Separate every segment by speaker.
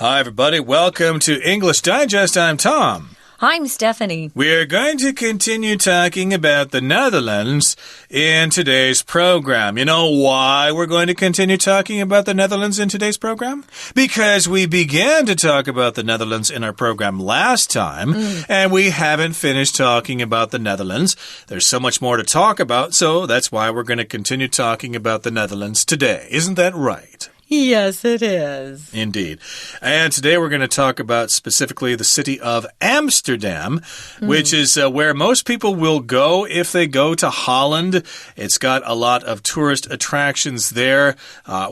Speaker 1: Hi, everybody. Welcome to English Digest. I'm Tom.
Speaker 2: I'm Stephanie.
Speaker 1: We're going to continue talking about the Netherlands in today's program. You know why we're going to continue talking about the Netherlands in today's program? Because we began to talk about the Netherlands in our program last time, and we haven't finished talking about the Netherlands. There's so much more to talk about, so that's why we're going to continue talking about the Netherlands today. Isn't that right?
Speaker 2: Yes, it is.
Speaker 1: Indeed. And today we're going to talk about specifically the city of Amsterdam, which is where most people will go if they go to Holland. It's got a lot of tourist attractions there.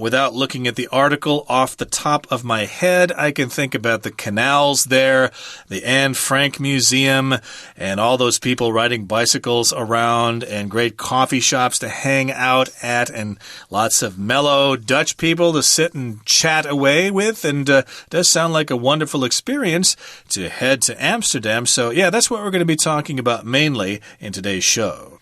Speaker 1: Without looking at the article off the top of my head, I can think about the canals there, the Anne Frank Museum, and all those people riding bicycles around, and great coffee shops to hang out at, and lots of mellow Dutch people to sit and chat away with, and does sound like a wonderful experience to head to Amsterdam. So yeah, that's what we're going to be talking about mainly in today's show.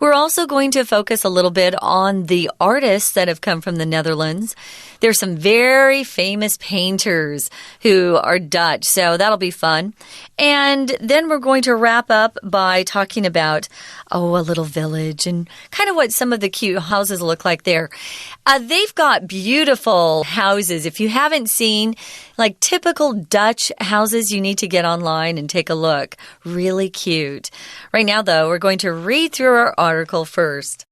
Speaker 2: We're also going to focus a little bit on the artists that have come from the Netherlands. There's some very famous painters who are Dutch, so that'll be fun. And then we're going to wrap up by talking about, a little village and kind of what some of the cute houses look like there. They've got beautiful houses. If you haven't seen like typical Dutch houses, you need to get online and take a look. Really cute. Right now, though, we're going to read through our article first.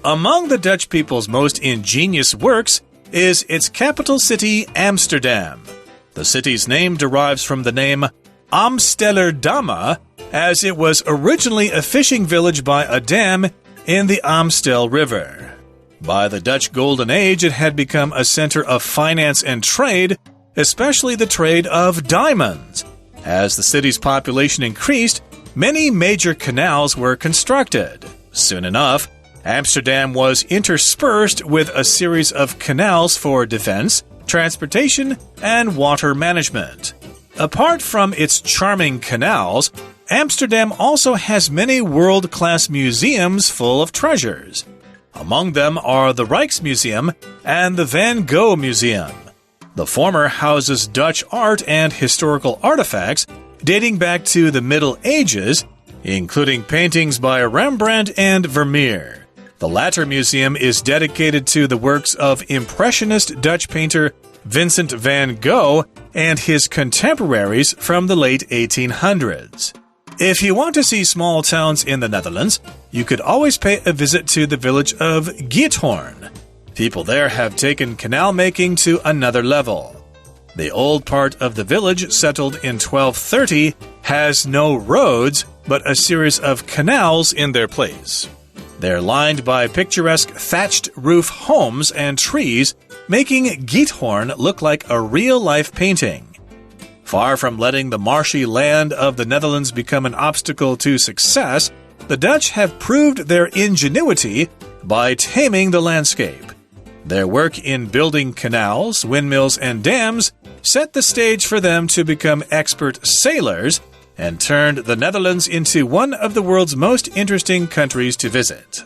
Speaker 1: Among the Dutch people's most ingenious works is its capital city, Amsterdam. The city's name derives from the name Amstellerdam, as it was originally a fishing village by a dam in the Amstel River. By the Dutch Golden Age, it had become a center of finance and trade, especially the trade of diamonds. As the city's population increased, many major canals were constructed. Soon enough, Amsterdam was interspersed with a series of canals for defense, transportation, and water management. Apart from its charming canals, Amsterdam also has many world-class museums full of treasures. Among them are the Rijksmuseum and the Van Gogh Museum. The former houses Dutch art and historical artifacts dating back to the Middle Ages, including paintings by Rembrandt and Vermeer. The latter museum is dedicated to the works of Impressionist Dutch painter Vincent van Gogh and his contemporaries from the late 1800s. If you want to see small towns in the Netherlands, you could always pay a visit to the village of Giethoorn. People there have taken canal making to another level. The old part of the village, settled in 1230, has no roads, but a series of canals in their place. They're lined by picturesque thatched roof homes and trees, making Giethoorn look like a real-life painting. Far from letting the marshy land of the Netherlands become an obstacle to success, the Dutch have proved their ingenuity by taming the landscape. Their work in building canals, windmills, and dams set the stage for them to become expert sailors and turned the Netherlands into one of the world's most interesting countries to visit.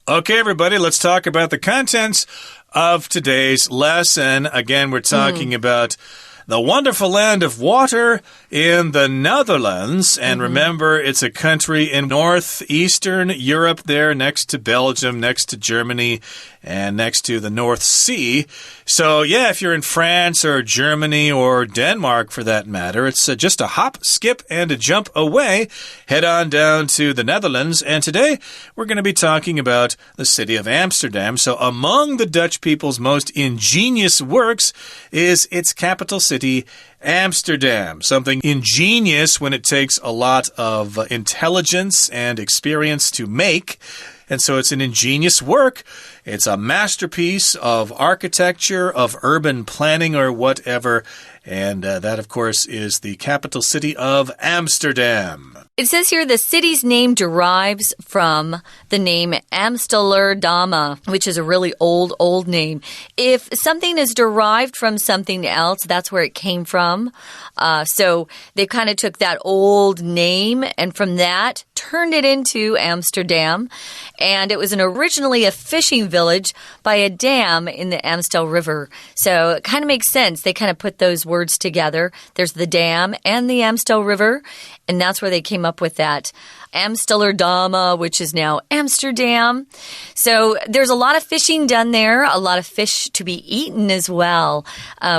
Speaker 1: Okay, everybody, let's talk about the contents of today's lesson. Again, we're talking about the wonderful land of water in the Netherlands. And remember, it's a country in northeastern Europe there, next to Belgium, next to Germany, and next to the North Sea. So, yeah, if you're in France or Germany or Denmark, for that matter, it's just a hop, skip, and a jump away. Head on down to the Netherlands. And today, we're going to be talking about the city of Amsterdam. So, among the Dutch people's most ingenious works is its capital city, Amsterdam. Something ingenious when it takes a lot of intelligence and experience to make. And so it's an ingenious work. It's a masterpiece of architecture, of urban planning, or whatever. And that, of course, is the capital city of Amsterdam.
Speaker 2: It says here the city's name derives from the name Amsterdam, which is a really old name. If something is derived from something else, that's where it came from. So they kind of took that old name and from that turned it into Amsterdam. And it was originally a fishing village by a dam in the Amstel River. So it kind of makes sense. They kind of put those words together. There's the dam and the Amstel River. And that's where they came up with that Amsterdam, which is now Amsterdam. So there's a lot of fishing done there, a lot of fish to be eaten as well,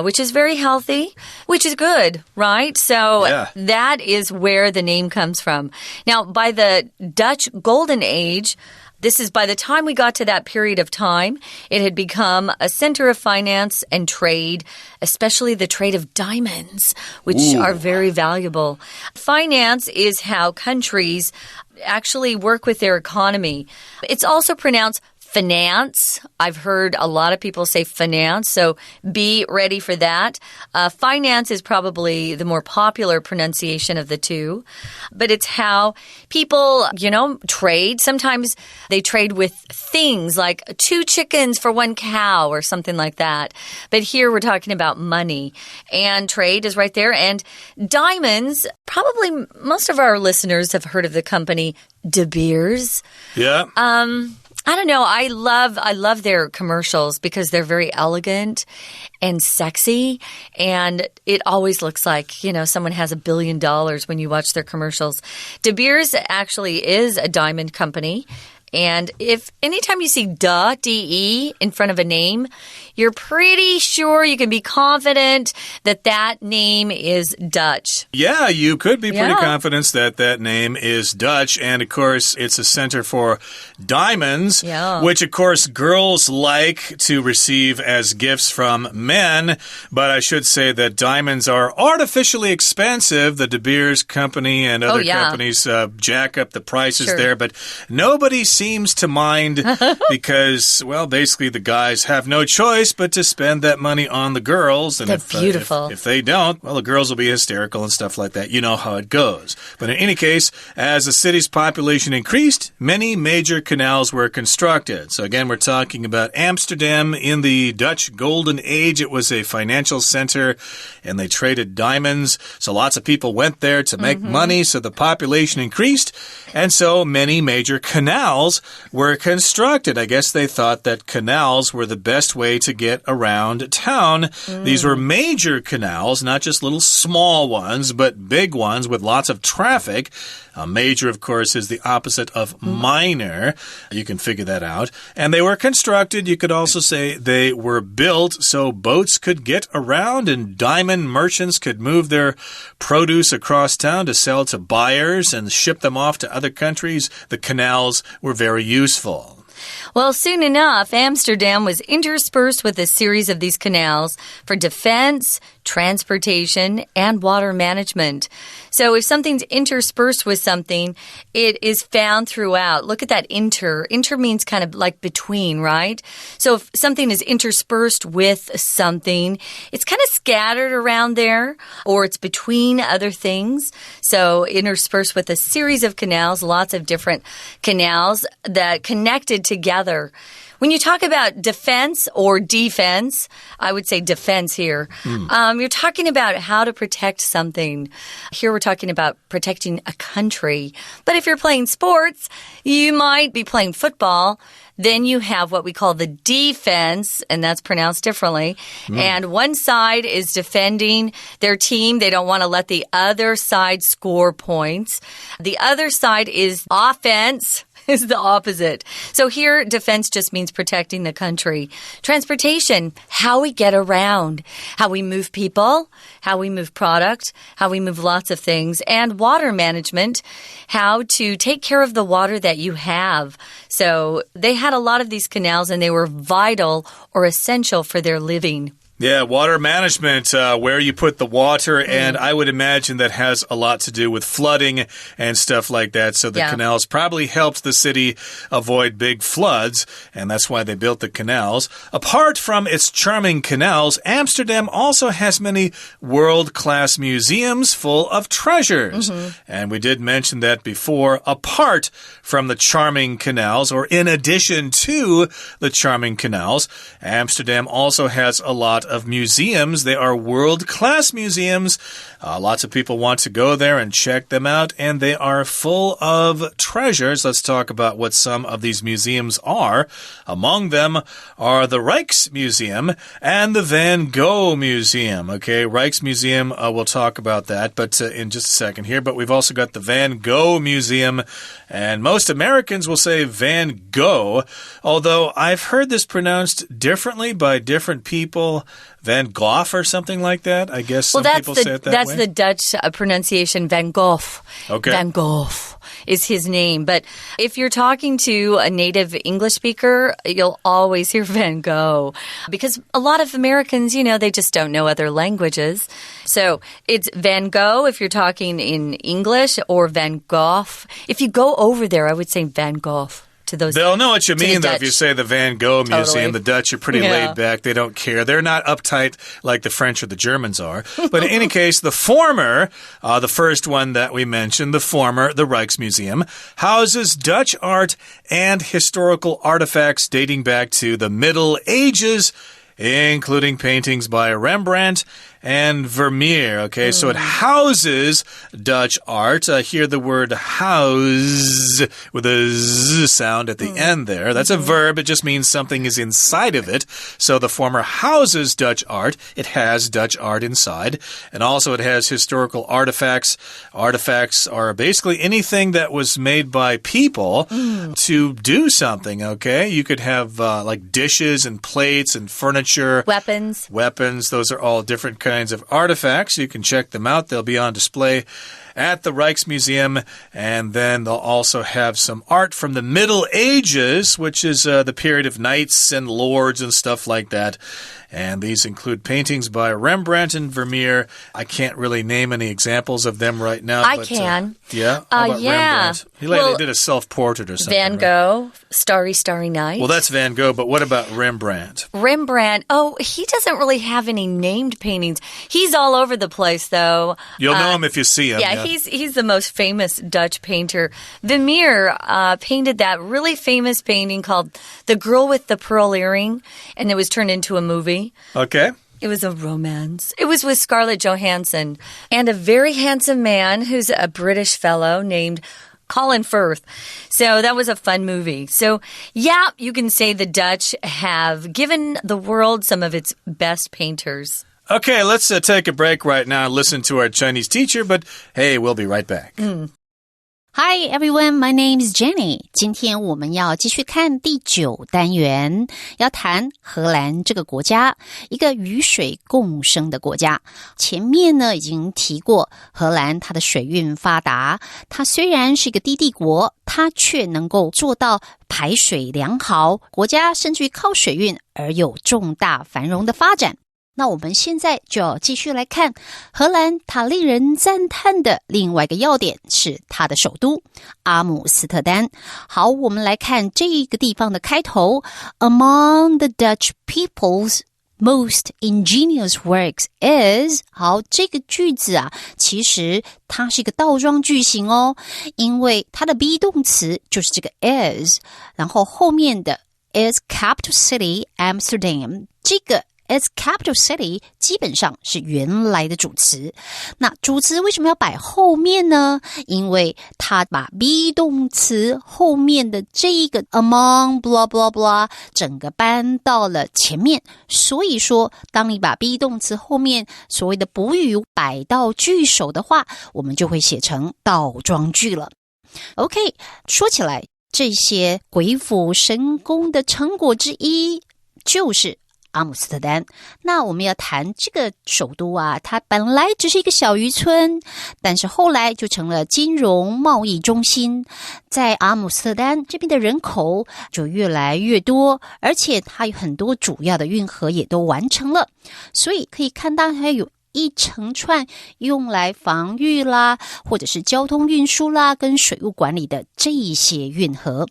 Speaker 2: which is very healthy, which is good, right? So that is where the name comes from. Now, by the Dutch Golden Age, this is by the time we got to that period of time, it had become a center of finance and trade, especially the trade of diamonds, which are very valuable. Finance is how countries actually work with their economy. It's also pronounced finance. I've heard a lot of people say finance, so be ready for that. Finance is probably the more popular pronunciation of the two, but it's how people, trade. Sometimes they trade with things like 2 chickens for 1 cow or something like that. But here we're talking about money, and trade is right there. And diamonds, probably most of our listeners have heard of the company De Beers.
Speaker 1: Yeah.
Speaker 2: I don't know. I love their commercials because they're very elegant and sexy. And it always looks like, someone has $1 billion when you watch their commercials. De Beers actually is a diamond company. And if anytime you see D-E in front of a name, you're pretty sure, you can be confident that name is Dutch.
Speaker 1: Yeah, you could be pretty confident that name is Dutch. And, of course, it's a center for diamonds, which, of course, girls like to receive as gifts from men. But I should say that diamonds are artificially expensive. The De Beers company and other companies jack up the prices there. But nobody seems to mind because, well, basically the guys have no choice but to spend that money on the girls. And
Speaker 2: beautiful.
Speaker 1: If they don't, well, the girls will be hysterical and stuff like that. You know how it goes. But in any case, as the city's population increased, many major canals were constructed. So again, we're talking about Amsterdam in the Dutch Golden Age. It was a financial center and they traded diamonds. So lots of people went there to make money. So the population increased. And so many major canals were constructed. I guess they thought that canals were the best way to get around town. These were major canals, not just little small ones, but big ones with lots of traffic. A major, of course, is the opposite of minor. You can figure that out. And they were constructed. You could also say they were built so boats could get around and diamond merchants could move their produce across town to sell to buyers and ship them off to other countries. The canals were very useful.
Speaker 2: Well, soon enough, Amsterdam was interspersed with a series of these canals for defense, transportation, and water management. So if something's interspersed with something, it is found throughout. Look at that inter. Inter means kind of like between, right? So if something is interspersed with something, it's kind of scattered around there, or it's between other things. So interspersed with a series of canals, lots of different canals that connected together. When you talk about defense or defense, I would say defense here. You're talking about how to protect something. Here we're talking about protecting a country. But if you're playing sports, you might be playing football. Then you have what we call the defense, and that's pronounced differently. And one side is defending their team. They don't want to let the other side score points. The other side is offense. Is the opposite. So here, defense just means protecting the country. Transportation, how we get around, how we move people, how we move product, how we move lots of things. And water management, how to take care of the water that you have. So they had a lot of these canals and they were vital or essential for their living.
Speaker 1: Yeah, water management, where you put the water, and I would imagine that has a lot to do with flooding and stuff like that. So the canals probably helped the city avoid big floods, and that's why they built the canals. Apart from its charming canals, Amsterdam also has many world-class museums full of treasures. And we did mention that before. Apart from the charming canals, or in addition to the charming canals, Amsterdam also has a lot of museums. They are world-class museums. Lots of people want to go there and check them out, and they are full of treasures. Let's talk about what some of these museums are. Among them are the Rijksmuseum and the Van Gogh Museum. Okay, Rijksmuseum, we'll talk about that but in just a second here. But we've also got the Van Gogh Museum, and most Americans will say Van Gogh, although I've heard this pronounced differently by different people. Van Gogh or something like that. I guess some people say it that
Speaker 2: that's
Speaker 1: way.
Speaker 2: That's the Dutch pronunciation, Van Gogh.
Speaker 1: Okay.
Speaker 2: Van Gogh is his name. But if you're talking to a native English speaker, you'll always hear Van Gogh. Because a lot of Americans, they just don't know other languages. So it's Van Gogh if you're talking in English, or Van Gogh. If you go over there, I would say Van Gogh.
Speaker 1: They'll know what you mean, though, if you say the Van Gogh Museum.
Speaker 2: Totally.
Speaker 1: The Dutch are pretty laid back. They don't care. They're not uptight like the French or the Germans are. But in any case, the former, the first one that we mentioned, the Rijksmuseum, houses Dutch art and historical artifacts dating back to the Middle Ages, including paintings by Rembrandt and Vermeer. Okay, so it houses Dutch art. Hear the word house with a z sound at the end there. That's a verb. It just means something is inside of it. So the former houses Dutch art. It has Dutch art inside. And also it has historical artifacts. Artifacts are basically anything that was made by people to do something, okay? You could have like dishes and plates and furniture.
Speaker 2: Weapons.
Speaker 1: Those are all different kinds of artifacts. You can check them out. They'll be on display at the Rijksmuseum, and then they'll also have some art from the Middle Ages, which is the period of knights and lords and stuff like that. And these include paintings by Rembrandt and Vermeer. I can't really name any examples of them right now.
Speaker 2: I can.
Speaker 1: Yeah? How about Rembrandt? He did a self-portrait or something.
Speaker 2: Van Gogh, Starry, Starry Night.
Speaker 1: Well, that's Van Gogh, but what about Rembrandt?
Speaker 2: Rembrandt, he doesn't really have any named paintings. He's all over the place, though.
Speaker 1: You'll know him if you see him.
Speaker 2: Yeah, he's the most famous Dutch painter. Vermeer painted that really famous painting called The Girl with the Pearl Earring, and it was turned into a movie.
Speaker 1: Okay.
Speaker 2: It was a romance. It was with Scarlett Johansson and a very handsome man who's a British fellow named Colin Firth. So that was a fun movie. So, yeah, you can say the Dutch have given the world some of its best painters.
Speaker 1: Okay, let's take a break right now and listen to our Chinese teacher, but hey, we'll be right back.
Speaker 3: Hi everyone, my name is Jenny. 今天我们要继续看第9单元，要谈荷兰这个国家，一个与水共生的国家。前面呢已经提过，荷兰它的水运发达，它虽然是一个低地国，它却能够做到排水良好，国家甚至于靠水运而有重大繁荣的发展。那我们现在就要继续来看荷兰，它令人赞叹的另外一个要点是它的首都阿姆斯特丹。好，我们来看这个地方的开头 Among the Dutch people's most ingenious works is 好，这个句子啊，其实它是一个倒装句型哦，因为它的 be 动词就是这个 is， 然后后面的 is capital city Amsterdam， 这个Its capital city 基本上是原来的主词，那主词为什么要摆后面呢？因为它把 be 动词后面的这一个 among blah blah blah 整个搬到了前面，所以说当你把 be 动词后面所谓的补语摆到句首的话，我们就会写成倒装句了。OK， 说起来这些鬼斧神工的成果之一就是阿姆斯特丹。那我们要谈这个首都啊，它本来只是一个小渔村，但是后来就成了金融贸易中心。在阿姆斯特丹这边的人口就越来越多，而且它有很多主要的运河也都完成了，所以可以看到它有一长串用来防御啦，或者是交通运输啦，跟水务管理的这一些运河。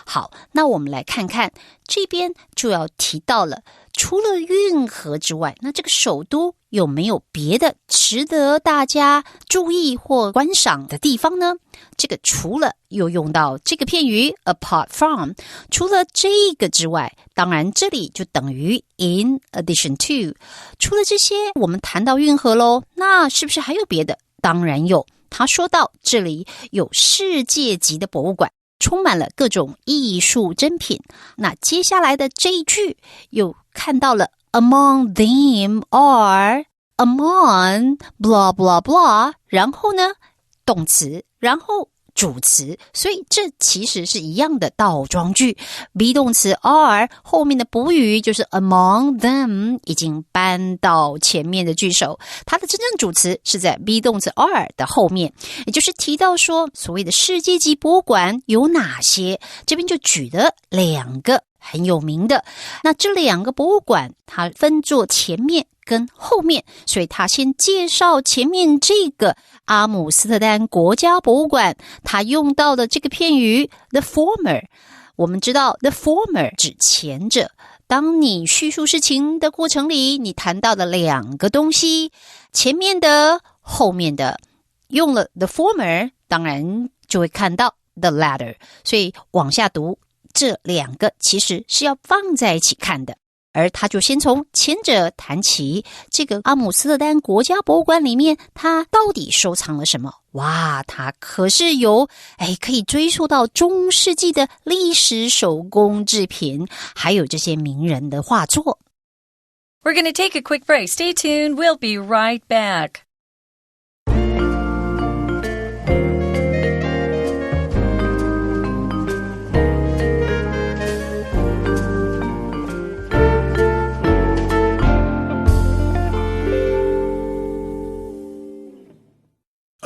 Speaker 3: 好，那我们来看看这边就要提到了，除了运河之外，那这个首都有没有别的值得大家注意或观赏的地方呢？这个除了又用到这个片语 apart from， 除了这个之外，当然这里就等于 in addition to。 除了这些我们谈到运河咯，那是不是还有别的？当然有，他说到这里有世界级的博物馆，充满了各种艺术珍品。那接下来的这一句又看到了 among them are among blah blah blah， 然后呢动词，然后主词，所以这其实是一样的倒装句。 be 动词 are 后面的补语就是 among them 已经搬到前面的句首，它的真正主词是在 be 动词 are 的后面，也就是提到说所谓的世界级博物馆有哪些，这边就举了2个很有名的。那这2个博物馆它分作前面跟后面，所以他先介绍前面这个阿姆斯特丹国家博物馆，他用到的这个片语 the former。 我们知道 the former 指前者，当你叙述事情的过程里，你谈到的2个东西，前面的后面的，用了 the former， 当然就会看到 the latter， 所以往下读这2个其实是要放在一起看的。而他就先从前者谈起，这个阿姆斯特丹国家博物馆里面他到底收藏了什么？哇，它可是有可以追溯到中世纪的历史手工制品，还有这些名人的画作。
Speaker 2: We're going to take a quick break. Stay tuned. We'll be right back.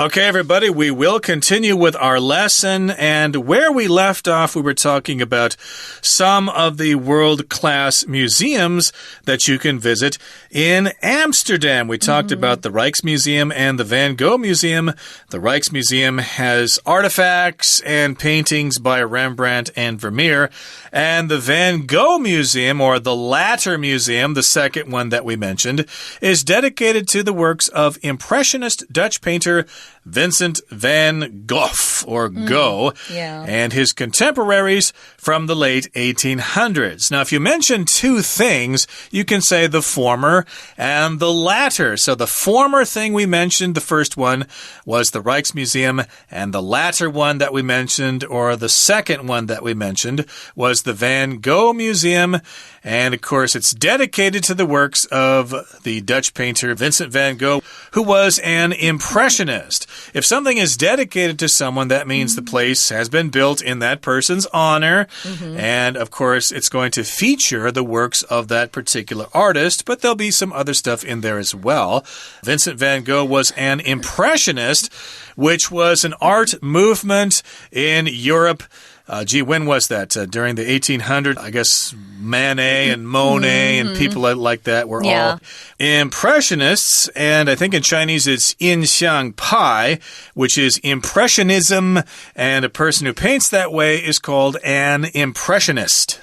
Speaker 1: Okay, everybody, we will continue with our lesson, and where we left off, we were talking about some of the world-class museums that you can visit in Amsterdam. We talked about the Rijksmuseum and the Van Gogh Museum. The Rijksmuseum has artifacts and paintings by Rembrandt and Vermeer, and the Van Gogh Museum, or the latter museum, the second one that we mentioned, is dedicated to the works of Impressionist Dutch painter Vincent van Gogh, or Gogh, and his contemporaries from the late 1800s. Now, if you mention two things, you can say the former and the latter. So the former thing we mentioned, the first one, was the Rijksmuseum, and the latter one that we mentioned, or the second one that we mentioned, was the Van Gogh Museum. And, of course, it's dedicated to the works of the Dutch painter Vincent van Gogh, who was an Impressionist. If something is dedicated to someone, that means the place has been built in that person's honor. And, of course, it's going to feature the works of that particular artist, but there'll be some other stuff in there as well. Vincent van Gogh was an Impressionist, which was an art movement in Europe. When was that? During the 1800s, I guess Manet and Monet and people like that were all Impressionists. And I think in Chinese it's Yin Xiang Pai, which is Impressionism. And a person who paints that way is called an Impressionist.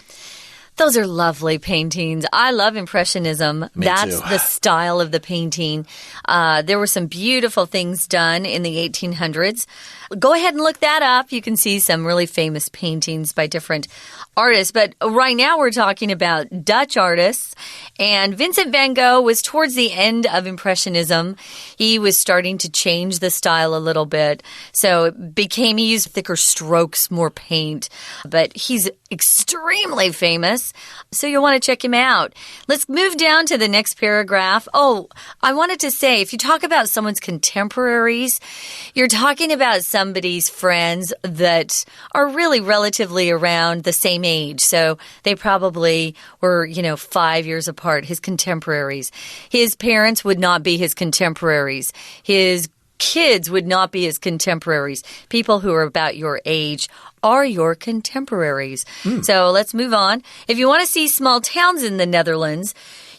Speaker 2: Those are lovely paintings. I love Impressionism. That's the style of the painting. There were some beautiful things done in the 1800s. Go ahead and look that up. You can see some really famous paintings by different artists. But right now we're talking about Dutch artists. And Vincent van Gogh was towards the end of Impressionism. He was starting to change the style a little bit. So he used thicker strokes, more paint. But he's extremely famous. famous, so you'll want to check him out. Let's move down to the next paragraph. Oh, I wanted to say, if you talk about someone's contemporaries, you're talking about somebody's friends that are really relatively around the same age. So they probably were, 5 years apart, his contemporaries. His parents would not be his contemporaries. His kids would not be his contemporaries. People who are about your age are your contemporaries. So let's move on. If you want to see small towns in the Netherlands,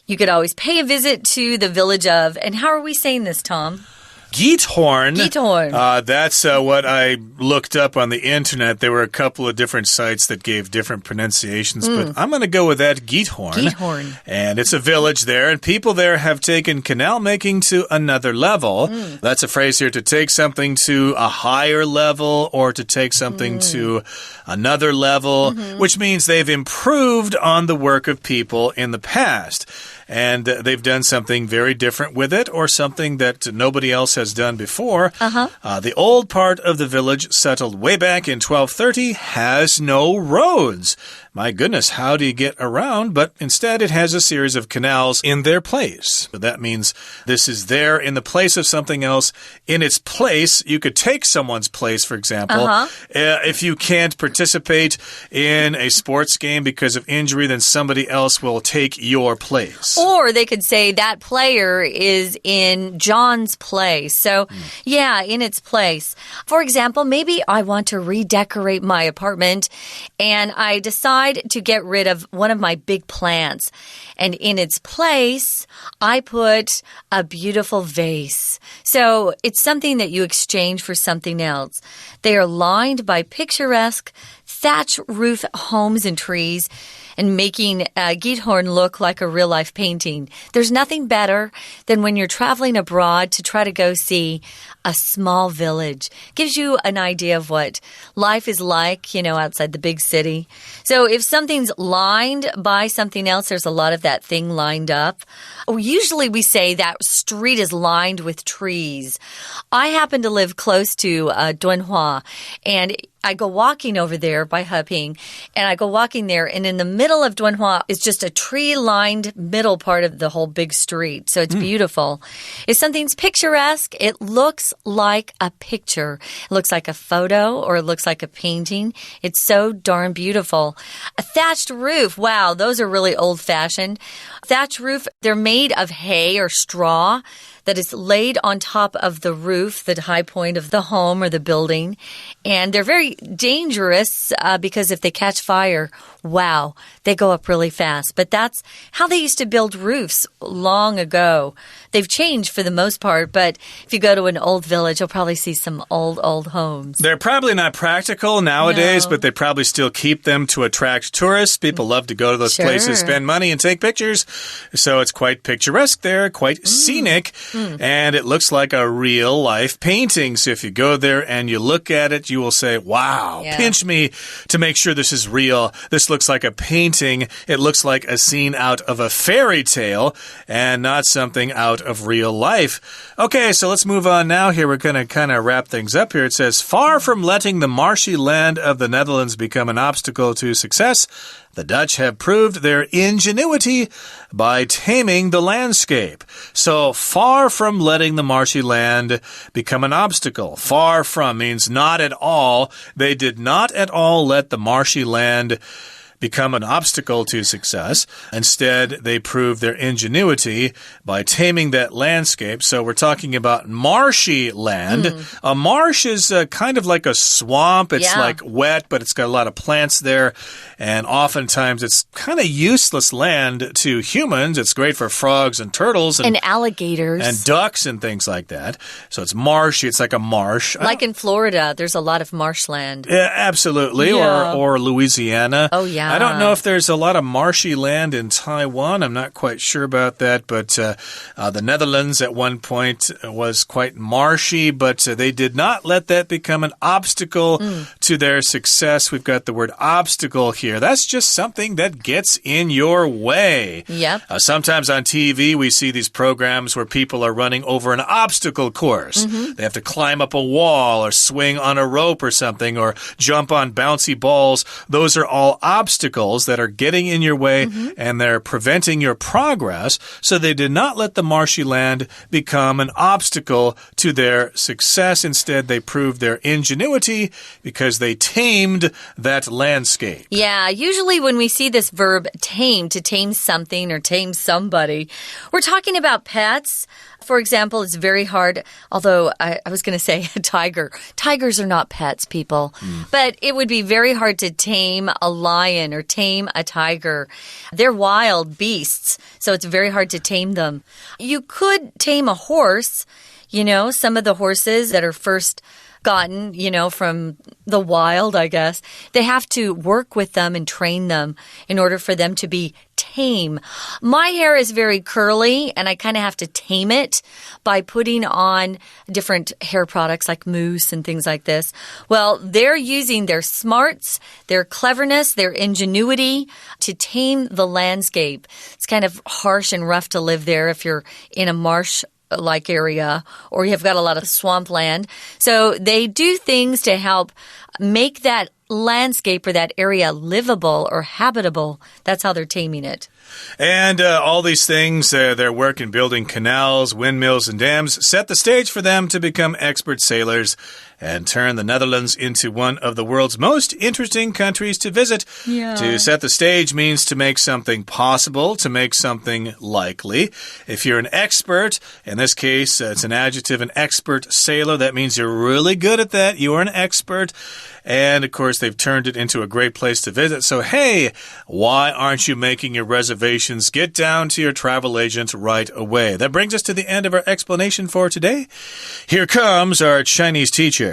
Speaker 2: you could always pay a visit to the village of, and how are we saying this, Tom?
Speaker 1: Giethoorn.
Speaker 2: Giethoorn.
Speaker 1: That's what I looked up on the internet. There were a couple of different sites that gave different pronunciations, but I'm going to go with that, Giethoorn.
Speaker 2: Giethoorn.
Speaker 1: And it's a village there, and people there have taken canal making to another level. That's a phrase here, to take something to a higher level or to take something to another level, which means they've improved on the work of people in the past. And they've done something very different with it, or something that nobody else has done before. The old part of the village, settled way back in 1230, has no roads. My goodness, how do you get around? But instead, it has a series of canals in their place. So that means this is there in the place of something else. In its place, you could take someone's place, for example. If you can't participate in a sports game because of injury, then somebody else will take your place.
Speaker 2: Or they could say that player is in John's place. So, yeah, in its place. For example, maybe I want to redecorate my apartment and I decide to get rid of one of my big plants. And in its place, I put a beautiful vase. So it's something that you exchange for something else. They are lined by picturesque thatch roof homes and trees, and making Giethoorn look like a real-life painting. There's nothing better than when you're traveling abroad to try to go see a small village. Gives you an idea of what life is like, outside the big city. So if something's lined by something else, there's a lot of that thing lined up. Usually we say that street is lined with trees. I happen to live close to Dunhua, and I go walking over there by Heping, and I go walking there, and in the middle of Dunhua is just a tree-lined middle part of the whole big street. So it's beautiful. If something's picturesque, it looks like a picture. It looks like a photo, or it looks like a painting. It's so darn beautiful. A thatched roof. Wow, those are really old-fashioned. Thatch roof, they're made of hay or straw that is laid on top of the roof, the high point of the home or the building. And they're very dangerous because if they catch fire, wow, they go up really fast. But that's how they used to build roofs long ago. They've changed for the most part, but if you go to an old village, you'll probably see some old homes.
Speaker 1: They're probably not practical nowadays, but they probably still keep them to attract tourists. People love to go to those places, spend money, and take pictures. So it's quite picturesque there, quite scenic, and it looks like a real-life painting. So if you go there and you look at it, you will say, wow, pinch me to make sure this is real. This looks like a painting. It looks like a scene out of a fairy tale and not something out of real life. Okay, so let's move on now. Here we're going to kind of wrap things up here. It says, far from letting the marshy land of the Netherlands become an obstacle to success, the Dutch have proved their ingenuity by taming the landscape. So far from letting the marshy land become an obstacle. Far from means not at all. They did not at all let the marshy land become an obstacle to success. Instead, they proved their ingenuity by taming that landscape. So we're talking about marshy land. A marsh is kind of like a swamp. It's like wet, but it's got a lot of plants there. And oftentimes it's kind of useless land to humans. It's great for frogs and turtles
Speaker 2: and alligators
Speaker 1: and ducks and things like that. So it's marshy. It's like a marsh.
Speaker 2: Like in Florida, there's a lot of marshland.
Speaker 1: Yeah, absolutely. Or Louisiana.
Speaker 2: Oh, yeah.
Speaker 1: I don't know if there's a lot of marshy land in Taiwan. I'm not quite sure about that, but the Netherlands at one point was quite marshy, but they did not let that become an obstacle to their success. We've got the word obstacle here. That's just something that gets in your way.
Speaker 2: Yep.
Speaker 1: Sometimes on TV, we see these programs where people are running over an obstacle course. They have to climb up a wall or swing on a rope or something or jump on bouncy balls. Those are all obstacles that are getting in your way and they're preventing your progress. So they did not let the marshy land become an obstacle to their success. Instead, they proved their ingenuity because they tamed that landscape.
Speaker 2: Yeah, usually when we see this verb tame, to tame something or tame somebody, we're talking about pets. For example, it's very hard, although I was going to say a tiger. Tigers are not pets, people. But it would be very hard to tame a lion or tame a tiger. They're wild beasts, so it's very hard to tame them. You could tame a horse. You know, some of the horses that are first gotten, from the wild, I guess, they have to work with them and train them in order for them to be tame. My hair is very curly, and I kind of have to tame it by putting on different hair products like mousse and things like this. Well, they're using their smarts, their cleverness, their ingenuity to tame the landscape. It's kind of harsh and rough to live there if you're in a marsh-like area or you've got a lot of swampland. So they do things to help make that landscape or that area livable or habitable. That's how they're taming it.
Speaker 1: And all these things, their work in building canals, windmills, and dams, set the stage for them to become expert sailors and turn the Netherlands into one of the world's most interesting countries to visit.
Speaker 2: Yeah.
Speaker 1: To set the stage means to make something possible, to make something likely. If you're an expert, in this case, it's an adjective, an expert sailor. That means you're really good at that. You are an expert. And, of course, they've turned it into a great place to visit. So, hey, why aren't you making your reservations? Get down to your travel agent right away. That brings us to the end of our explanation for today. Here comes our Chinese teacher.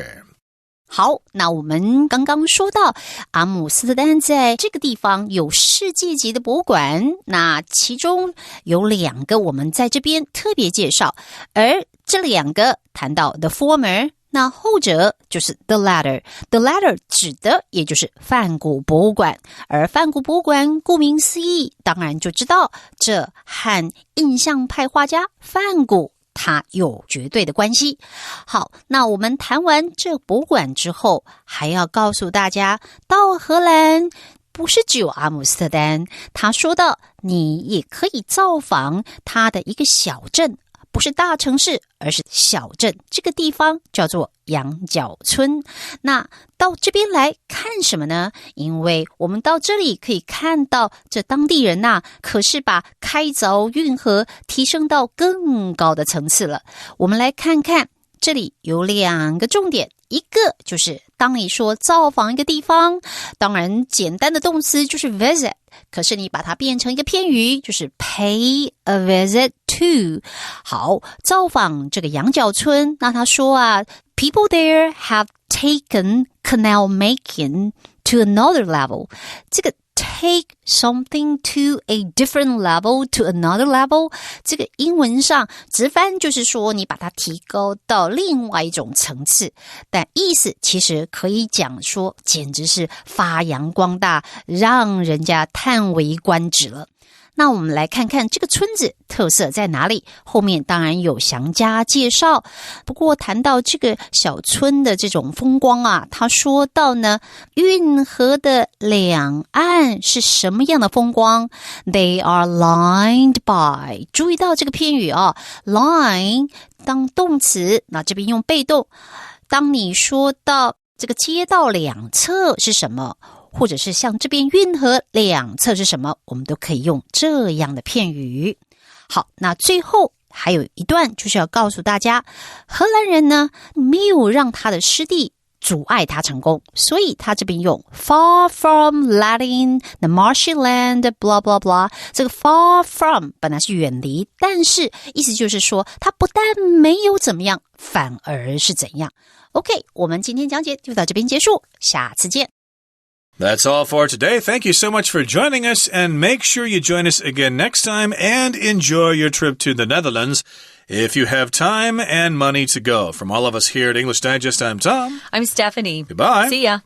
Speaker 3: 好，那我们刚刚说到阿姆斯特丹在这个地方有世界级的博物馆，那其中有2个我们在这边特别介绍，而这2个谈到 the former， 那后者就是 the latter。the latter 指的也就是梵谷博物馆，而梵谷博物馆顾名思义，当然就知道这和印象派画家梵谷它有绝对的关系。好，那我们谈完这博物馆之后，还要告诉大家，到荷兰不是只有阿姆斯特丹，他说到你也可以造访它的一个小镇，不是大城市，而是小镇，这个地方叫做羊角村。那到这边来看什么呢？因为我们到这里可以看到这当地人可是把开凿运河提升到更高的层次了。我们来看看，这里有2个重点，一个就是当你说造访一个地方，当然简单的动词就是 visit， 可是你把它变成一个片语，就是 pay a visit to。 好，造访这个羊角村，那他说people there have taken canal making to another level。 这个 take something to a different level to another level， 这个英文上直翻就是说你把它提高到另外一种层次，但意思其实可以讲说简直是发扬光大，让人家叹为观止了。那我们来看看这个村子特色在哪里，后面当然有详加介绍。不过谈到这个小村的这种风光他说到呢，运河的两岸是什么样的风光？ They are lined by， 注意到这个片语line 当动词，那这边用被动。当你说到这个街道两侧是什么，或者是像这边运河两侧是什么，我们都可以用这样的片语。好，那最后还有一段就是要告诉大家，荷兰人呢没有让他的师弟阻碍他成功，所以他这边用 far from letting the marshy land blah blah blah。 这个 far from 本来是远离，但是意思就是说他不但没有怎么样，反而是怎样。 OK， 我们今天讲解就到这边结束，下次见。
Speaker 1: That's all for today. Thank you so much for joining us, and make sure you join us again next time and enjoy your trip to the Netherlands if you have time and money to go. From all of us here at English Digest, I'm Tom.
Speaker 2: I'm Stephanie.
Speaker 1: Goodbye.
Speaker 2: See ya.